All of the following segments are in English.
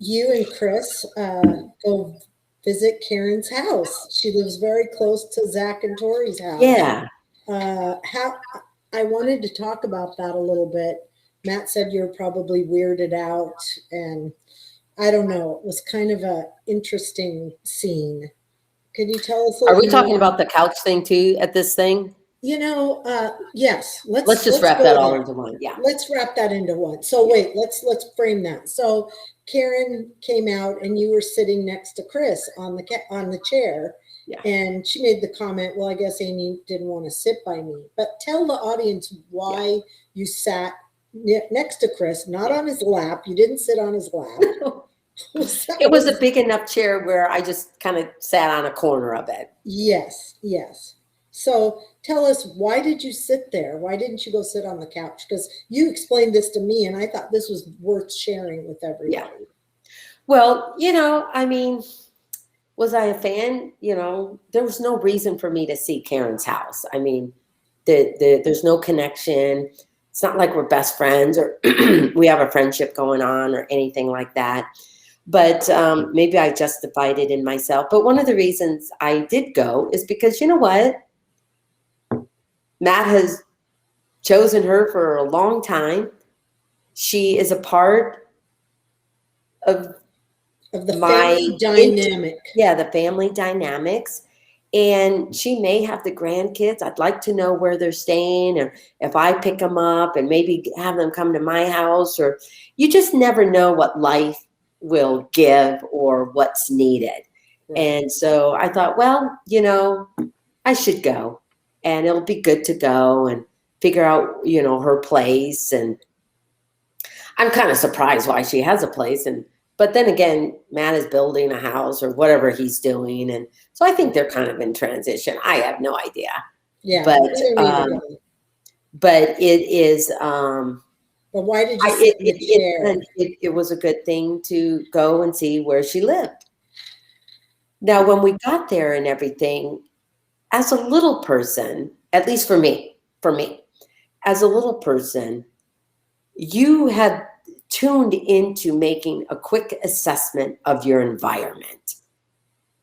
you and Chris go visit Karen's house. She lives very close to Zach and Tori's house. Yeah. How I wanted to talk about that a little bit. Matt said you're probably weirded out, and I don't know. It was kind of a interesting scene. Could you tell us a Are little we talking more? about the couch thing too at this thing? Yes. Let's just wrap go that all there. into one. Yeah. Let's wrap that into one. So wait, let's frame that. So Karen came out, and you were sitting next to Chris on the chair, Yeah. and she made the comment, "Well, I guess Amy didn't want to sit by me." But tell the audience why you sat next to Chris, not on his lap. You didn't sit on his lap. It was a big enough chair where I just kind of sat on a corner of it. Yes, yes. So tell us, why did you sit there? Why didn't you go sit on the couch? Because you explained this to me, and I thought this was worth sharing with everybody. Yeah. Well, I mean, was I a fan? There was no reason for me to see Karen's house. I mean, there's no connection. It's not like we're best friends or we have a friendship going on or anything like that. But maybe I justified it in myself. But one of the reasons I did go is because, you know what? Matt has chosen her for a long time. She is a part of the family dynamic. The family dynamics. And she may have the grandkids. I'd like to know where they're staying, or if I pick them up and maybe have them come to my house, or you just never know what life will give or what's needed. Right. And so I thought, well, I should go, and it'll be good to go and figure out, her place. And I'm kind of surprised why she has a place. But then again, Matt is building a house or whatever he's doing. And so I think they're kind of in transition. I have no idea. Yeah. But it is. But why did you sit in the chair? It was a good thing to go and see where she lived. Now, when we got there and everything, as a little person, at least for me, as a little person, you have tuned into making a quick assessment of your environment.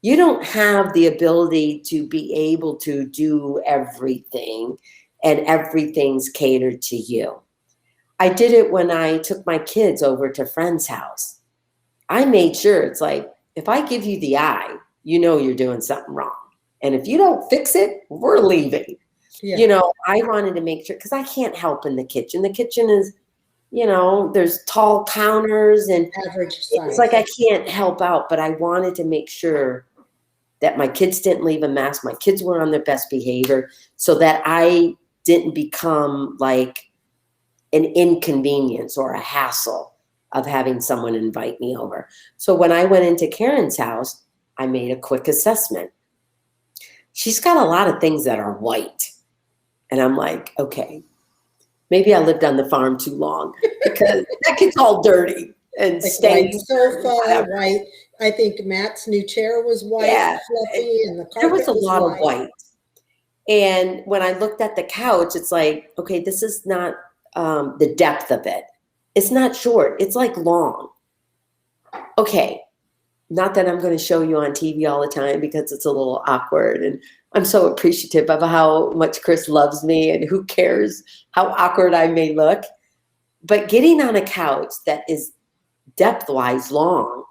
You don't have the ability to be able to do everything, and everything's catered to you. I did it when I took my kids over to a friend's house. I made sure, it's like, if I give you the eye, you're doing something wrong. And if you don't fix it, we're leaving. Yeah. I wanted to make sure, because I can't help in the kitchen. The kitchen is, there's tall counters and average size. It's like I can't help out, but I wanted to make sure that my kids didn't leave a mess. My kids were on their best behavior, so that I didn't become like an inconvenience or a hassle of having someone invite me over. So when I went into Karen's house, I made a quick assessment. She's got a lot of things that are white. And I'm like, okay, maybe I lived on the farm too long, because that gets all dirty and stained. White sofa, white. I think Matt's new chair was white, fluffy, and the carpet there was a lot white. Of white. And when I looked at the couch, it's like, okay, this is not the depth of it. It's not short. It's like long. Okay. Not that I'm going to show you on TV all the time, because it's a little awkward. And I'm so appreciative of how much Chris loves me, and who cares how awkward I may look. But getting on a couch that is depth-wise long,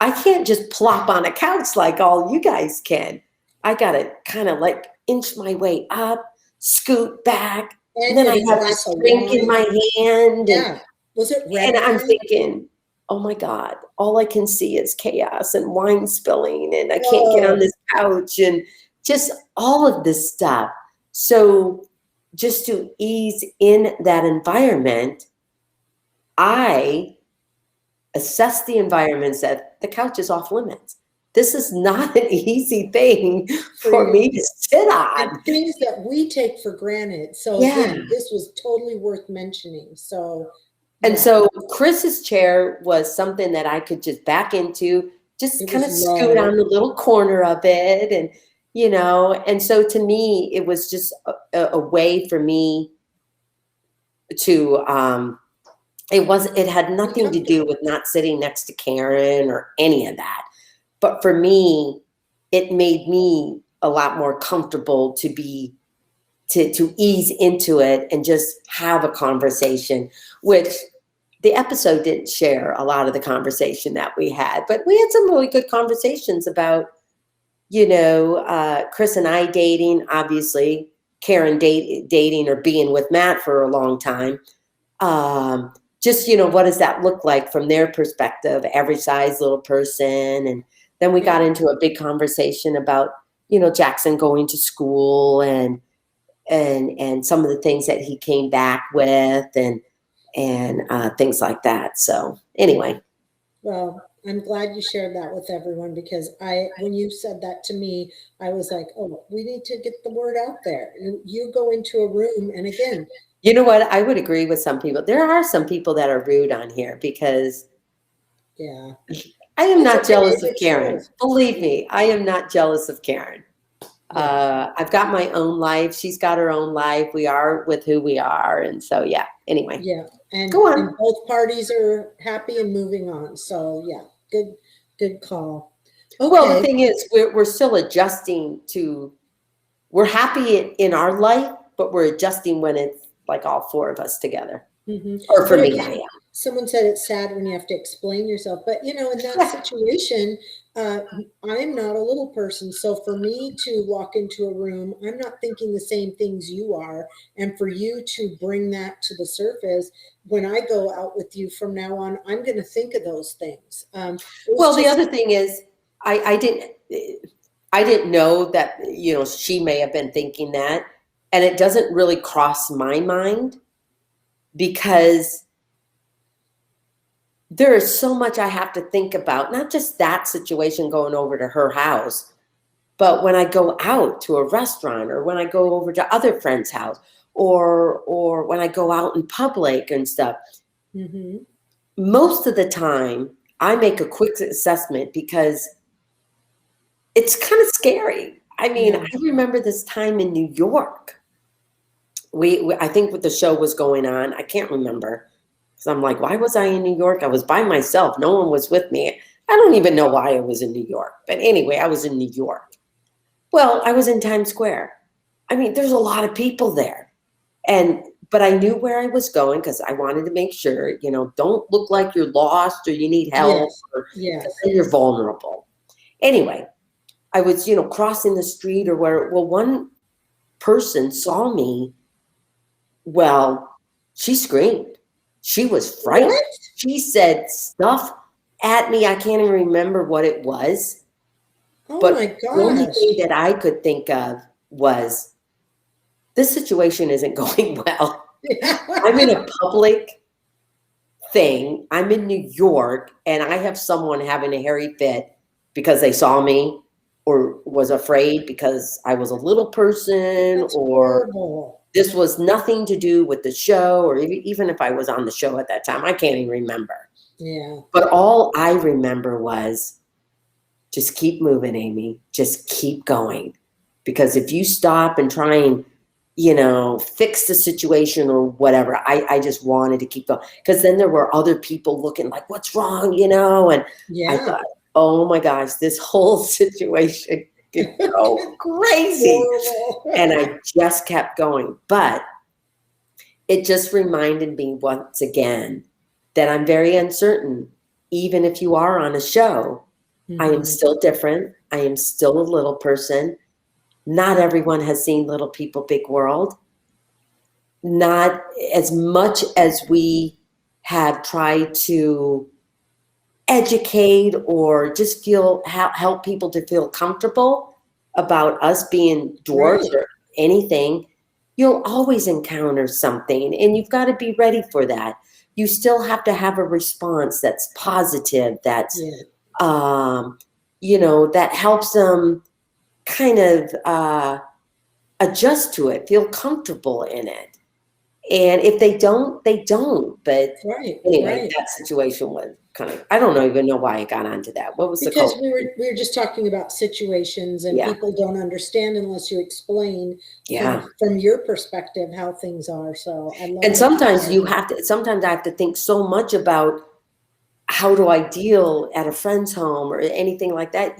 I can't just plop on a couch like all you guys can. I got to kind of like inch my way up, scoot back, and then I have this drink in my hand. Yeah. Was it red? And I'm thinking, oh my God, all I can see is chaos and wine spilling, and I can't get on this couch, and just all of this stuff. So just to ease in that environment, I assessed the environment, said the couch is off limits. This is not an easy thing for me to sit on. And things that we take for granted. So again, this was totally worth mentioning. So and so Chris's chair was something that I could just back into, just kind of scoot on the little corner of it. And, and so to me, it was just a way for me to It had nothing to do with not sitting next to Caryn or any of that. But for me, it made me a lot more comfortable to ease into it and just have a conversation, which the episode didn't share a lot of the conversation that we had, but we had some really good conversations about, Chris and I dating, obviously, Caryn dating or being with Matt for a long time. Just, what does that look like from their perspective, average size little person. And then we got into a big conversation about, Jackson going to school and some of the things that he came back with and things like that. So anyway. Well, I'm glad you shared that with everyone, because when you said that to me, I was like, oh, we need to get the word out there. You go into a room, and again, you know what? I would agree with some people. There are some people that are rude on here because I am not jealous of Caryn. Believe me, I am not jealous of Caryn. I've got my own life. She's got her own life. We are with who we are. And so, anyway. Yeah. And, go on. And both parties are happy and moving on. So, good call. Okay. Well, the thing is, we're still adjusting we're happy in our life, but we're adjusting when it's like all four of us together. Mm-hmm. Or for me, I am. Someone said it's sad when you have to explain yourself, but in that situation, I'm not a little person. So for me to walk into a room, I'm not thinking the same things you are. And for you to bring that to the surface, when I go out with you from now on, I'm going to think of those things. The other thing is, I didn't know that, she may have been thinking that, and it doesn't really cross my mind because there is so much I have to think about, not just that situation going over to her house, but when I go out to a restaurant or when I go over to other friends' house or when I go out in public and stuff. Mm-hmm. Most of the time, I make a quick assessment because it's kind of scary. I mean, I remember this time in New York. I think what the show was going on, I can't remember. So I'm like, why was I in New York? I was by myself. No one was with me. I don't even know why I was in New York. But anyway, I was in New York. Well, I was in Times Square. I mean, there's a lot of people there. But I knew where I was going because I wanted to make sure, don't look like you're lost or you need help. Yes. Or you're vulnerable. Anyway, I was, crossing the street or where, one person saw me. Well, she screamed. She was frightened. What? She said stuff at me. I can't even remember what it was. Oh but my gosh. The only thing that I could think of was, this situation isn't going well. I'm in a public thing. I'm in New York, and I have someone having a hairy fit because they saw me or was afraid because I was a little person. That's or horrible. This was nothing to do with the show, or even if I was on the show at that time, I can't even remember. Yeah. But all I remember was, just keep moving, Amy. Just keep going. Because if you stop and try and, fix the situation or whatever, I just wanted to keep going. Because then there were other people looking like, what's wrong, And I thought, oh my gosh, this whole situation could go crazy. And I just kept going. But it just reminded me once again that I'm very uncertain. Even if you are on a show, I am still different. I am still a little person. Not everyone has seen Little People, Big World. Not as much as we have tried to educate or just help people to feel comfortable about us being dwarfs or anything. You'll always encounter something, and you've got to be ready for that. You still have to have a response that's positive, that's that helps them kind of adjust to it, feel comfortable in it. And if they don't, they don't. But anyway, that situation was I don't even know why I got onto that. What was Because the we were just talking about situations, and Yeah. people don't understand unless you explain Yeah. from your perspective how things are. So I love And that. sometimes I have to think so much about how do I deal at a friend's home or anything like that.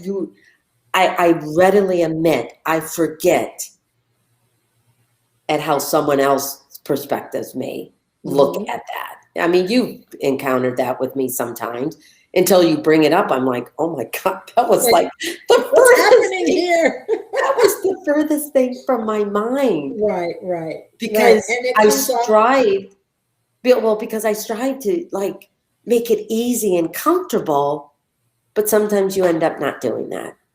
I readily admit I forget at how someone else's perspectives may look Mhm. at that. I mean, you've encountered that with me sometimes. Until you bring it up, I'm like, oh my God, that was like the What's furthest happening thing. here? That was the furthest thing from my mind. Right. Because And it I comes off. strive, because I strive to like make it easy and comfortable, but sometimes you end up not doing that.